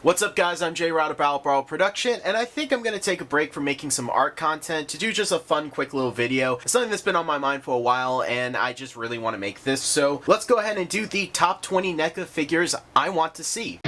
What's up guys, I'm Jay Rod of BLACKEST, and I think I'm going to take a break from making some art content to do just a fun quick little video. It's something that's been on my mind for a while and I just really want to make this, so let's go ahead and do the top 20 NECA figures I want to see.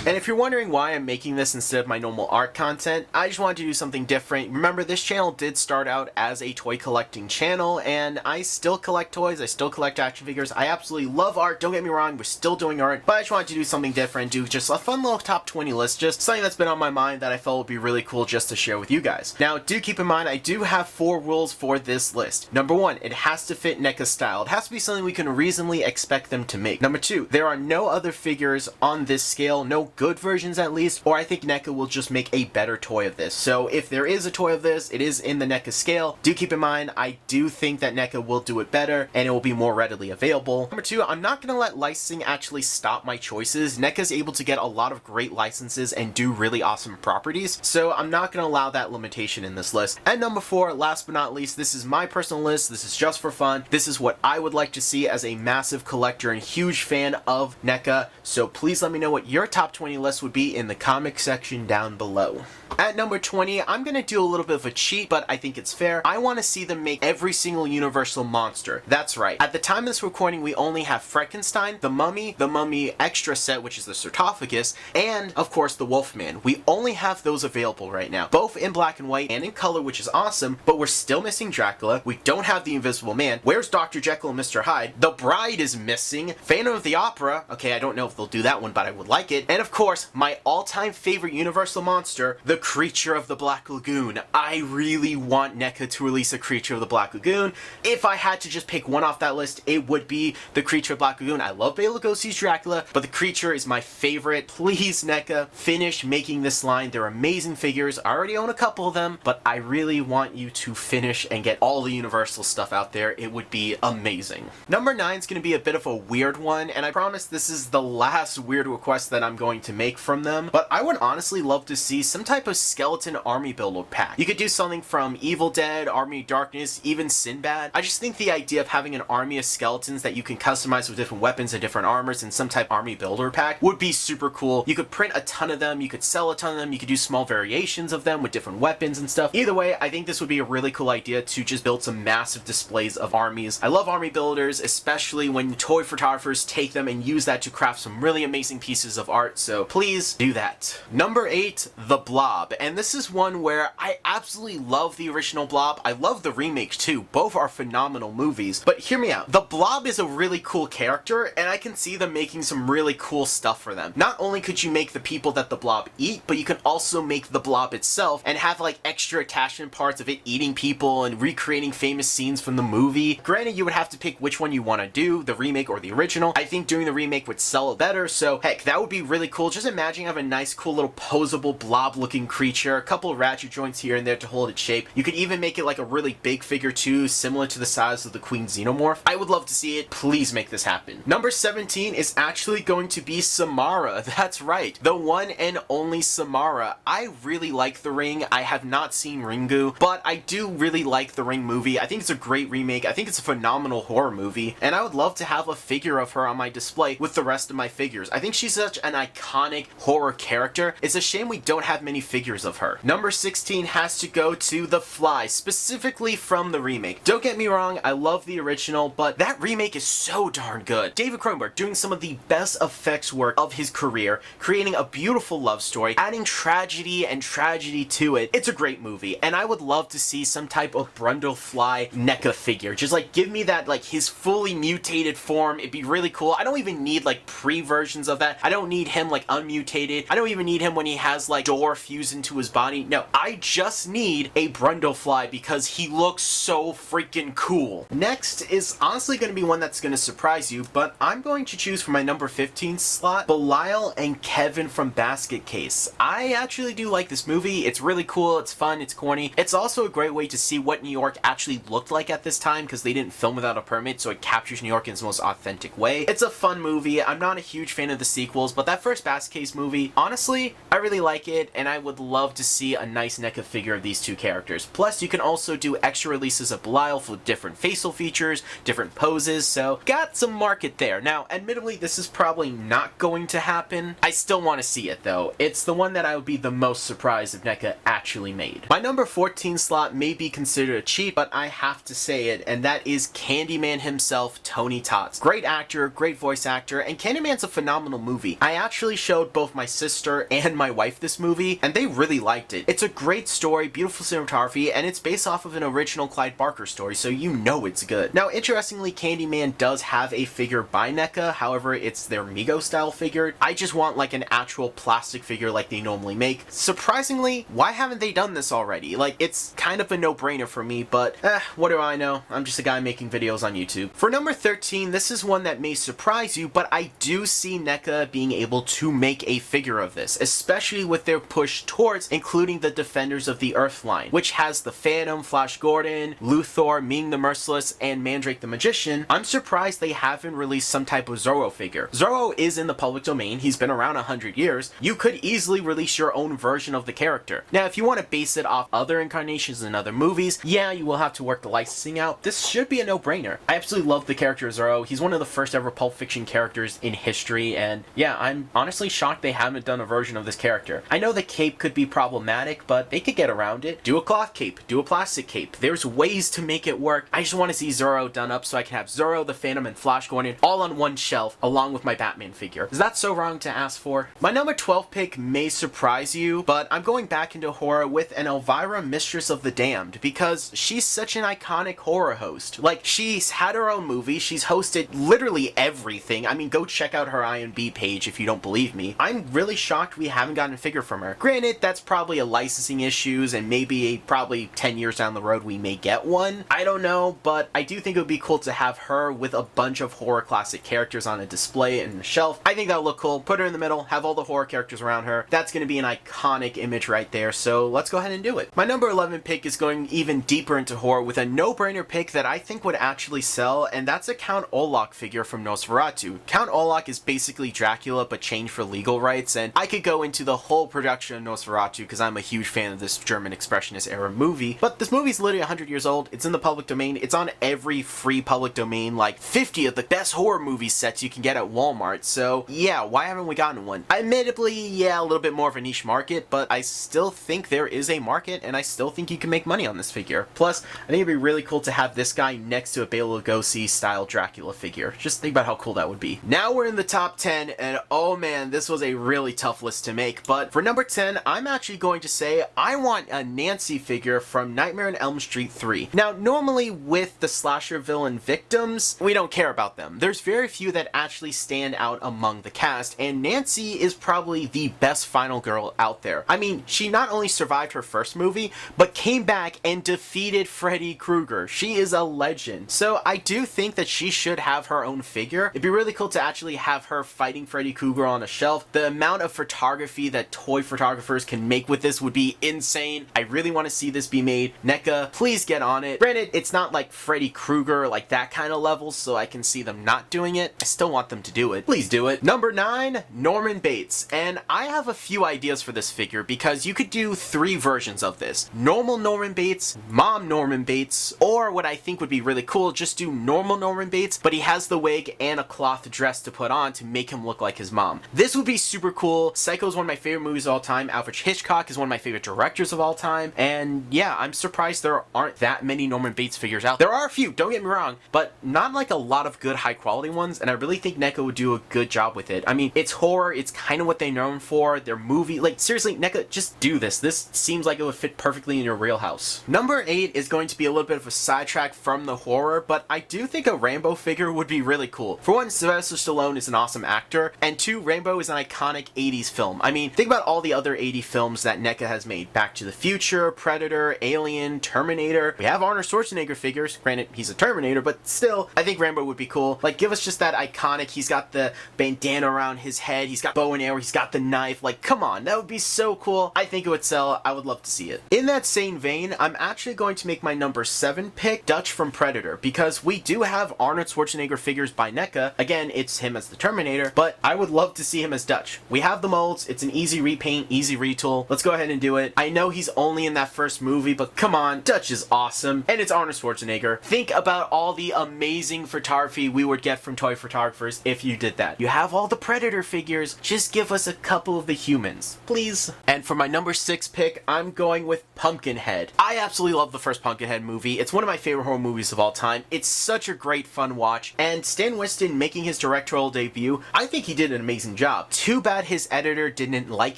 And if you're wondering why I'm making this instead of my normal art content, I just wanted to do something different. Remember, this channel did start out as a toy collecting channel, and I still collect toys, I still collect action figures. I absolutely love art, don't get me wrong, we're still doing art, but I just wanted to do something different, do just a fun little top 20 list, just something that's been on my mind that I felt would be really cool just to share with you guys. Now, do keep in mind, I do have 4 rules for this list. Number 1, it has to fit NECA style. It has to be something we can reasonably expect them to make. Number 2, there are no other figures on this scale, no good versions at least, or I think NECA will just make a better toy of this. So if there is a toy of this, it is in the NECA scale. Do keep in mind, I do think that NECA will do it better and it will be more readily available. Number 2, I'm not going to let licensing actually stop my choices. NECA is able to get a lot of great licenses and do really awesome properties, so I'm not going to allow that limitation in this list. And number 4, last but not least, this is my personal list. This is just for fun. This is what I would like to see as a massive collector and huge fan of NECA, so please let me know what your top 20 list would be in the comment section down below. At number 20, I'm going to do a little bit of a cheat, but I think it's fair. I want to see them make every single Universal monster. That's right. At the time of this recording, we only have Frankenstein, the Mummy Extra set, which is the sarcophagus, and, of course, the Wolfman. We only have those available right now, both in black and white and in color, which is awesome, but we're still missing Dracula. We don't have the Invisible Man. Where's Dr. Jekyll and Mr. Hyde? The Bride is missing. Phantom of the Opera. Okay, I don't know if they'll do that one, but I would like it. And, of course, my all-time favorite Universal monster, the Creature of the Black Lagoon. I really want NECA to release a Creature of the Black Lagoon. If I had to just pick one off that list, it would be the Creature of Black Lagoon. I love Bela Lugosi's Dracula, but the Creature is my favorite. Please, NECA, finish making this line. They're amazing figures. I already own a couple of them, but I really want you to finish and get all the Universal stuff out there. It would be amazing. Number 9 is going to be a bit of a weird one, and I promise this is the last weird request that I'm going to make from them, but I would honestly love to see some type of skeleton army builder pack. You could do something from Evil Dead, Army of Darkness, even Sinbad. I just think the idea of having an army of skeletons that you can customize with different weapons and different armors and some type of army builder pack would be super cool. You could print a ton of them, you could sell a ton of them, you could do small variations of them with different weapons and stuff. Either way, I think this would be a really cool idea to just build some massive displays of armies. I love army builders, especially when toy photographers take them and use that to craft some really amazing pieces of art, so please do that. Number 8, the Blob. And this is one where I absolutely love the original Blob. I love the remake too. Both are phenomenal movies. But hear me out. The Blob is a really cool character, and I can see them making some really cool stuff for them. Not only could you make the people that the Blob eat, but you can also make the Blob itself and have like extra attachment parts of it eating people and recreating famous scenes from the movie. Granted, you would have to pick which one you want to do, the remake or the original. I think doing the remake would sell it better, so heck, that would be really cool. Just imagine having a nice, cool little posable blob-looking creature, a couple of ratchet joints here and there to hold its shape. You could even make it like a really big figure too, similar to the size of the Queen Xenomorph. I would love to see it. Please make this happen. Number 17 is actually going to be Samara. That's right. The one and only Samara. I really like The Ring. I have not seen Ringu, but I do really like The Ring movie. I think it's a great remake. I think it's a phenomenal horror movie, and I would love to have a figure of her on my display with the rest of my figures. I think she's such an iconic horror character. It's a shame we don't have many figures of her. Number 16 has to go to The Fly, specifically from the remake. Don't get me wrong, I love the original, but that remake is so darn good. David Cronenberg doing some of the best effects work of his career, creating a beautiful love story, adding tragedy and tragedy to it. It's a great movie, and I would love to see some type of Brundlefly NECA figure. Just like give me that, like his fully mutated form. It'd be really cool. I don't even need like pre-versions of that. I don't need him like unmutated. I don't even need him when he has like door fused into his body. No, I just need a Brundlefly because he looks so freaking cool. Next is honestly going to be one that's going to surprise you, but I'm going to choose for my number 15 slot, Belial and Kevin from Basket Case. I actually do like this movie. It's really cool, it's fun, it's corny. It's also a great way to see what New York actually looked like at this time because they didn't film without a permit, so it captures New York in its most authentic way. It's a fun movie. I'm not a huge fan of the sequels, but that first Basket Case movie, honestly, I really like it, and I would would love to see a nice NECA figure of these two characters. Plus, you can also do extra releases of Belial with different facial features, different poses, so got some market there. Now, admittedly, this is probably not going to happen. I still want to see it, though. It's the one that I would be the most surprised if NECA actually made. My number 14 slot may be considered a cheat, but I have to say it, and that is Candyman himself, Tony Tots. Great actor, great voice actor, and Candyman's a phenomenal movie. I actually showed both my sister and my wife this movie, and they really liked it. It's a great story, beautiful cinematography, and it's based off of an original Clive Barker story, so you know it's good. Now, interestingly, Candyman does have a figure by NECA, however, it's their Mego style figure. I just want like an actual plastic figure like they normally make. Surprisingly, why haven't they done this already? Like, it's kind of a no-brainer for me, but what do I know? I'm just a guy making videos on YouTube. For number 13, this is one that may surprise you, but I do see NECA being able to make a figure of this, especially with their push towards including the Defenders of the Earth line, which has the Phantom, Flash Gordon, Luthor, Ming the Merciless, and Mandrake the Magician. I'm surprised they haven't released some type of Zoro figure. Zoro is in the public domain, he's been around 100 years. You could easily release your own version of the character. Now, if you want to base it off other incarnations in other movies, yeah, you will have to work the licensing out. This should be a no-brainer. I absolutely love the character Zoro. He's one of the first ever Pulp Fiction characters in history, and yeah, I'm honestly shocked they haven't done a version of this character. I know the cape could be problematic, but they could get around it. Do a cloth cape, do a plastic cape. There's ways to make it work. I just want to see Zoro done up so I can have Zoro, the Phantom, and Flash Gordon all on one shelf along with my Batman figure. Is that so wrong to ask for? My number 12 pick may surprise you, but I'm going back into horror with an Elvira, Mistress of the Damned, because she's such an iconic horror host. Like, she's had her own movie, she's hosted literally everything. I mean, go check out her IMDb page if you don't believe me. I'm really shocked we haven't gotten a figure from her. Granted, that's probably a licensing issues, and maybe probably 10 years down the road we may get one. I don't know, but I do think it would be cool to have her with a bunch of horror classic characters on a display and a shelf. I think that'll look cool. Put her in the middle, have all the horror characters around her. That's going to be an iconic image right there, so let's go ahead and do it. My number 11 pick is going even deeper into horror with a no-brainer pick that I think would actually sell, and that's a Count Olaf figure from Nosferatu. Count Olaf is basically Dracula but changed for legal rights, and I could go into the whole production of Nosferatu because I'm a huge fan of this German expressionist era movie, but this movie's literally 100 years old. It's in the public domain. It's on every free public domain, like 50 of the best horror movie sets you can get at Walmart, so yeah, why haven't we gotten one? Admittedly, yeah, a little bit more of a niche market, but I still think there is a market, and I still think you can make money on this figure. Plus, I think it'd be really cool to have this guy next to a Bela Lugosi style Dracula figure. Just think about how cool that would be. Now we're in the top 10, and oh man, this was a really tough list to make, but for number 10, I'm actually going to say I want a Nancy figure from Nightmare on Elm Street 3. Now, normally with the slasher villain victims, we don't care about them. There's very few that actually stand out among the cast, and Nancy is probably the best final girl out there. I mean, she not only survived her first movie, but came back and defeated Freddy Krueger. She is a legend. So I do think that she should have her own figure. It'd be really cool to actually have her fighting Freddy Krueger on a shelf. The amount of photography that toy photographers can make with this would be insane. I really want to see this be made. NECA, please get on it. Granted, it's not like Freddy Krueger, like that kind of level, so I can see them not doing it. I still want them to do it. Please do it. Number 9, Norman Bates. And I have a few ideas for this figure because you could do 3 versions of this. Normal Norman Bates, Mom Norman Bates, or what I think would be really cool, just do normal Norman Bates, but he has the wig and a cloth dress to put on to make him look like his mom. This would be super cool. Psycho is one of my favorite movies of all time. Alfred Hitchcock is one of my favorite directors of all time. And yeah, I'm surprised there aren't that many Norman Bates figures out. There are a few, don't get me wrong, but not like a lot of good high quality ones, and I really think NECA would do a good job with it. I mean, it's horror, it's kind of what they're known for, their movie, like seriously, NECA, just do this. This seems like it would fit perfectly in your wheelhouse. Number 8 is going to be a little bit of a sidetrack from the horror, but I do think a Rambo figure would be really cool. For one, Sylvester Stallone is an awesome actor, and 2, Rambo is an iconic 80s film. I mean, think about all the other 80 films that NECA has made. Back to the Future, Predator, Alien, Terminator. We have Arnold Schwarzenegger figures. Granted, he's a Terminator, but still, I think Rambo would be cool. Like, give us just that iconic, he's got the bandana around his head, he's got bow and arrow, he's got the knife. Like, come on, that would be so cool. I think it would sell. I would love to see it. In that same vein, I'm actually going to make my number 7 pick Dutch from Predator, because we do have Arnold Schwarzenegger figures by NECA. Again, it's him as the Terminator, but I would love to see him as Dutch. We have the molds, it's an easy repaint, easy retool. Let's go ahead and do it. I know he's only in that first movie, but come on, Dutch is awesome. And it's Arnold Schwarzenegger. Think about all the amazing photography we would get from toy photographers if you did that. You have all the Predator figures, just give us a couple of the humans, please. And for my number 6 pick, I'm going with Pumpkinhead. I absolutely love the first Pumpkinhead movie. It's one of my favorite horror movies of all time. It's such a great fun watch, and Stan Winston making his directorial debut, I think he did an amazing job. Too bad his editor didn't like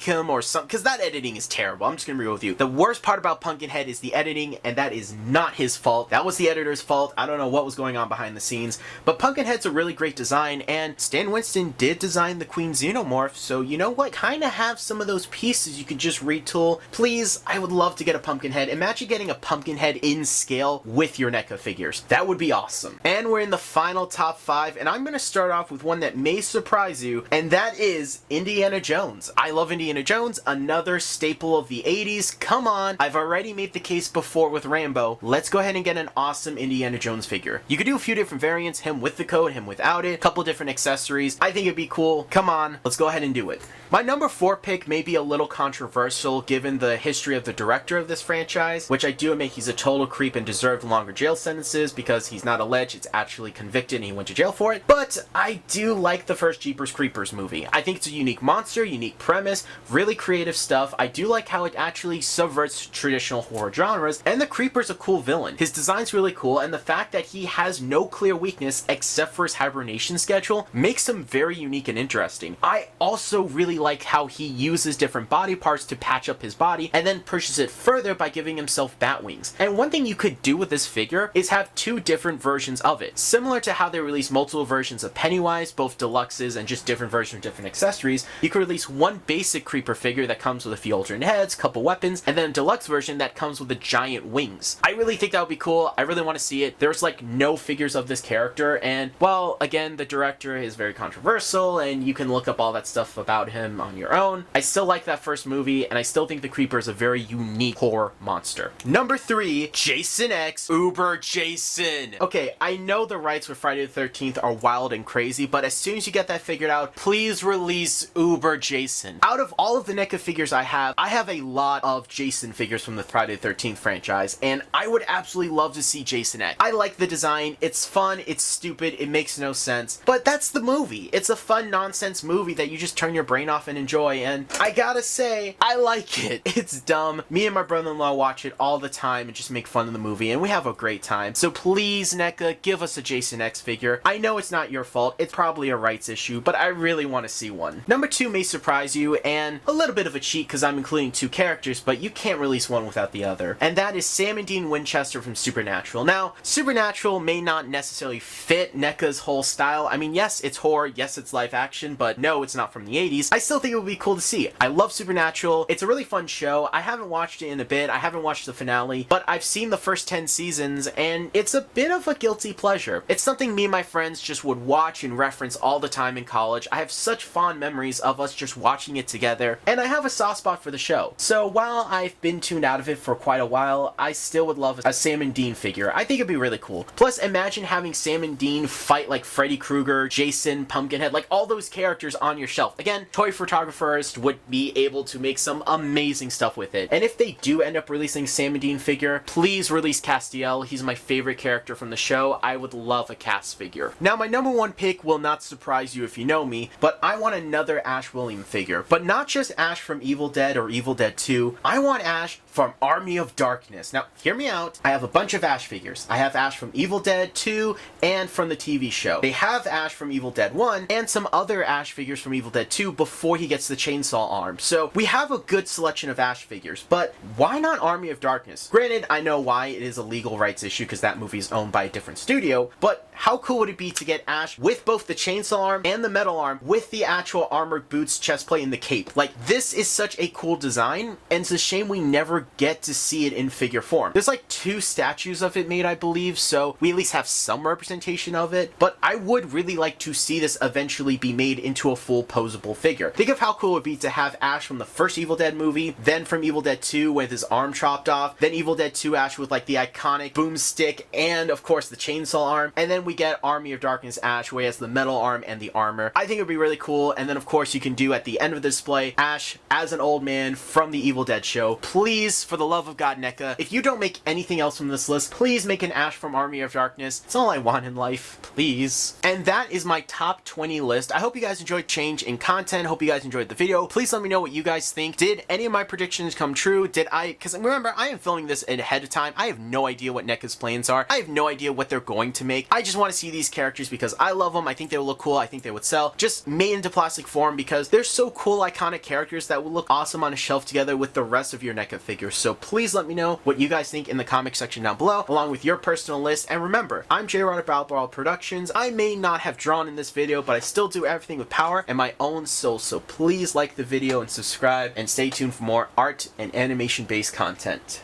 him or something, because that editing is terrible. I'm just gonna be real with you. The worst part about Pumpkinhead is the editing, and that is not his fault. That was the editor's fault. I don't know what was going on behind the scenes, but Pumpkinhead's a really great design, and Stan Winston did design the Queen Xenomorph, so you know what? Kind of have some of those pieces you could just retool. Please, I would love to get a Pumpkinhead. Imagine getting a Pumpkinhead in scale with your NECA figures. That would be awesome. And we're in the final top 5, and I'm going to start off with one that may surprise you, and that is Indiana Jones. I love Indiana Jones, another staple of the 80s. Come on, I've already made the case before with Rambo. Let's go ahead and get an awesome Indiana Jones figure. You could do a few different variants, him with the coat, him without it, a couple different accessories. I think it'd be cool. Come on, let's go ahead and do it. My number 4 pick may be a little controversial given the history of the director of this franchise, which I do admit he's a total creep and deserved longer jail sentences because he's not alleged, it's actually convicted and he went to jail for it. But I do like the first Jeepers Creepers movie. I think it's a unique monster, unique premise, really creative stuff. I do like how it actually subverts traditional horror genres, and the Creeper's a cool villain. His design's really cool, and the fact that he has no clear weakness except for his hibernation schedule makes him very unique and interesting. I also really like how he uses different body parts to patch up his body and then pushes it further by giving himself bat wings. And one thing you could do with this figure is have 2 different versions of it. Similar to how they release multiple versions of Pennywise, both deluxes and just different versions of different accessories, you could release one basic Creeper figure that comes with a few alternate heads, couple weapons, and then a deluxe version that comes with the giant wings. I really think that would be cool. I really want to see it. There's like no figures of this character, and well, again, the director is very controversial and you can look up all that stuff about him on your own. I still like that first movie, and I still think the Creeper is a very unique horror monster. Number 3, Jason X Uber Jason. Okay, I know the rights with Friday the 13th are wild and crazy, but as soon as you get that figured out, please release Uber Jason. Out of all of the NECA figures I have a lot of Jason figures from the Friday the 13th franchise, and I would absolutely love to see Jason X. I like the design, it's fun, it's stupid, it makes no sense, but that's the movie. It's a fun nonsense movie that you just turn your brain off and enjoy, and I gotta say, I like it. It's dumb. Me and my brother-in-law watch it all the time and just make fun of the movie, and we have a great time. So please, NECA, give us a Jason X figure. I know it's not your fault, it's probably a rights issue, but I really want to see one. Number 2 may surprise you, and a little bit of a cheat because I'm including 2 characters, but you can't release one without the other, and that is Sam and Dean Winchester from Supernatural. Now, Supernatural may not necessarily fit NECA's whole style. I mean, yes, it's horror, yes, it's live action, but no, it's not from the 80s. I still think it would be cool to see. I love Supernatural. It's a really fun show. I haven't watched it in a bit. I haven't watched the finale, but I've seen the first 10 seasons, and it's a bit of a guilty pleasure. It's something me and my friends just would watch and reference all the time in college. I have such fond memories of us just watching it together, and I have a soft spot for the show. So while I've been tuned out of it for quite a while, I still would love a Sam and Dean figure. I think it'd be really cool. Plus, imagine having Sam and Dean fight like Freddy Krueger, Jason, Pumpkinhead, like all those characters on your shelf. Again, toy photographers would be able to make some amazing stuff with it. And if they do end up releasing Sam and Dean figure, please release Castiel. He's my favorite character from the show. I would love a Cass figure. Now, my number 1 pick will not surprise you if you know me, but I want another Ash William figure. But not just Ash from Evil Dead or Evil Dead 2. I want Ash from Army of Darkness. Now, hear me out. I have a bunch of Ash figures. I have Ash from Evil Dead 2 and from the TV show. They have Ash from Evil Dead 1 and some other Ash figures from Evil Dead 2 before he gets the chainsaw arm. So we have a good selection of Ash figures, but why not Army of Darkness? Granted, I know why it is a legal rights issue because that movie is owned by a different studio, but how cool would it be to get Ash with both the chainsaw arm and the metal arm with the actual armored boots, chest plate, and the cape? Like, this is such a cool design, and it's a shame we never get to see it in figure form. There's like 2 statues of it made, I believe, so we at least have some representation of it, but I would really like to see this eventually be made into a full posable figure. Think of how cool it would be to have Ash from the first Evil Dead movie, then from Evil Dead 2 with his arm chopped off, then Evil Dead 2 Ash with like the iconic boomstick and of course the chainsaw arm, and then we get Army of Darkness Ash where he has the metal arm and the armor. I think it would be really cool, and then of course you can do at the end of the display Ash as an old man from the Evil Dead show. Please, for the love of God, NECA, if you don't make anything else from this list, please make an Ash from Army of Darkness. It's all I want in life, please. And that is my top 20 list. I hope you guys enjoyed change in content. Hope you guys enjoyed the video. Please let me know what you guys think. Did any of my predictions come true? Because remember, I am filming this ahead of time. I have no idea what NECA's plans are. I have no idea what they're going to make. I just want to see these characters because I love them. I think they will look cool. I think they would sell. Just made into plastic form because they're so cool, iconic characters that will look awesome on a shelf together with the rest of your NECA figures. So please let me know what you guys think in the comment section down below, along with your personal list. And remember, I'm J-Rod at BLACKEST. I may not have drawn in this video, but I still do everything with power and my own soul. So please like the video and subscribe and stay tuned for more art and animation based content.